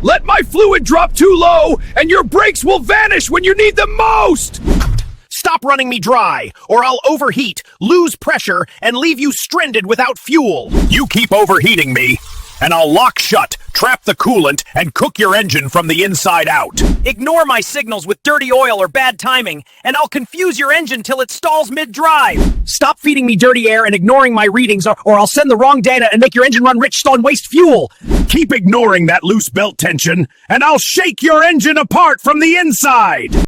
Let my fluid drop too low, and your brakes will vanish when you need them most! Stop running me dry, or I'll overheat, lose pressure, and leave you stranded without fuel. You keep overheating me, and I'll lock shut, trap the coolant, and cook your engine from the inside out. Ignore my signals with dirty oil or bad timing, and I'll confuse your engine till it stalls mid-drive. Stop feeding me dirty air and ignoring my readings, or I'll send the wrong data and make your engine run rich, stall, and waste fuel. Keep ignoring that loose belt tension, and I'll shake your engine apart from the inside!